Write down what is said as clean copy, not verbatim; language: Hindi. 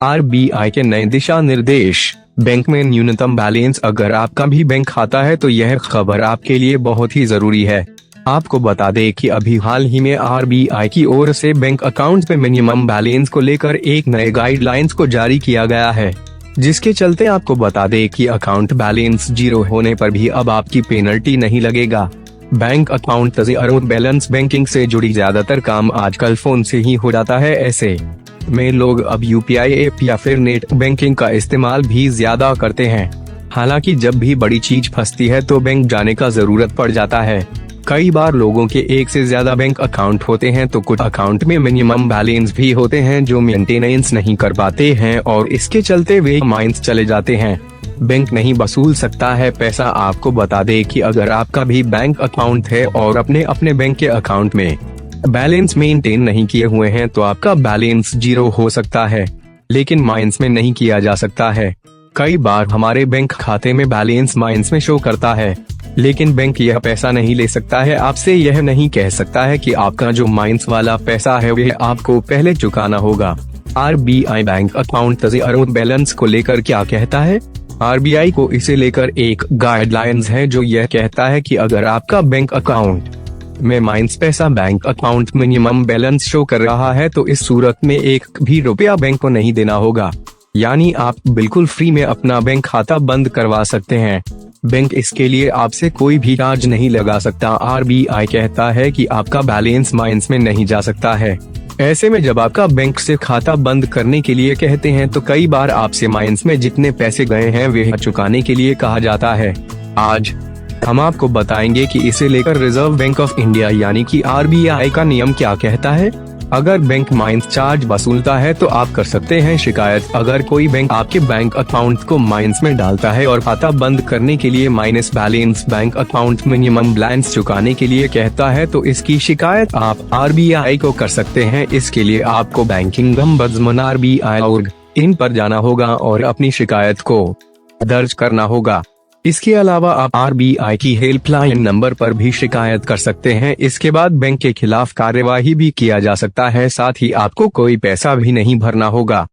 आरबीआई के नए दिशा निर्देश। बैंक में न्यूनतम बैलेंस। अगर आपका भी बैंक खाता है तो यह खबर आपके लिए बहुत ही जरूरी है। आपको बता दें कि अभी हाल ही में आरबीआई की ओर से बैंक अकाउंट पे मिनिमम बैलेंस को लेकर एक नए गाइडलाइंस को जारी किया गया है, जिसके चलते आपको बता दें कि अकाउंट बैलेंस 0 होने पर भी अब आपकी पेनल्टी नहीं लगेगा। Bank account zero balance banking से जुड़ी ज्यादातर काम आजकल फोन से ही हो जाता है। ऐसे में लोग अब यूपीआई ऐप या फिर नेट बैंकिंग का इस्तेमाल भी ज्यादा करते हैं। हालांकि जब भी बड़ी चीज फंसती है तो बैंक जाने का जरूरत पड़ जाता है। कई बार लोगों के एक से ज्यादा बैंक अकाउंट होते हैं तो कुछ अकाउंट में मिनिमम बैलेंस भी होते हैं जो मेंटेनेंस नहीं कर पाते हैं और इसके चलते वे माइनस चले जाते हैं। बैंक नहीं वसूल सकता है पैसा। आपको बता दें कि अगर आपका भी बैंक अकाउंट है और अपने बैंक के अकाउंट में बैलेंस मेंटेन नहीं किए हुए हैं तो आपका बैलेंस 0 हो सकता है, लेकिन माइनस में नहीं किया जा सकता है। कई बार हमारे बैंक खाते में बैलेंस माइनस में शो करता है, लेकिन बैंक यह पैसा नहीं ले सकता है। आपसे यह नहीं कह सकता है कि आपका जो माइनस वाला पैसा है वह आपको पहले चुकाना होगा। RBI bank account zero balance को लेकर क्या कहता है? आरबीआई को इसे लेकर एक गाइडलाइंस है जो यह कहता है कि अगर आपका बैंक अकाउंट में माइनस पैसा bank account minimum balance show कर रहा है तो इस सूरत में एक भी रुपया बैंक को नहीं देना होगा। यानी आप बिल्कुल फ्री में अपना बैंक खाता बंद करवा सकते हैं। बैंक इसके लिए आपसे कोई भी चार्ज नहीं लगा सकता। आरबीआई कहता है कि आपका बैलेंस माइनस में नहीं जा सकता है। ऐसे में जब आपका बैंक से खाता बंद करने के लिए कहते हैं तो कई बार आपसे माइनस में जितने पैसे गए हैं वे चुकाने के लिए कहा जाता है। आज हम आपको बताएंगे कि इसे लेकर रिजर्व बैंक ऑफ इंडिया यानी कि आरबीआई का नियम क्या कहता है। अगर बैंक माइनस चार्ज वसूलता है तो आप कर सकते हैं शिकायत। अगर कोई बैंक आपके बैंक अकाउंट को माइनस में डालता है और खाता बंद करने के लिए minus balance bank account minimum balance चुकाने के लिए कहता है तो इसकी शिकायत आप आरबीआई को कर सकते हैं। इसके लिए आपको बैंकिंग ombudsman RBI इन पर जाना होगा और अपनी शिकायत को दर्ज करना होगा। इसके अलावा आप आरबीआई की हेल्पलाइन नंबर पर भी शिकायत कर सकते हैं। इसके बाद बैंक के खिलाफ कार्यवाही भी किया जा सकता है। साथ ही आपको कोई पैसा भी नहीं भरना होगा।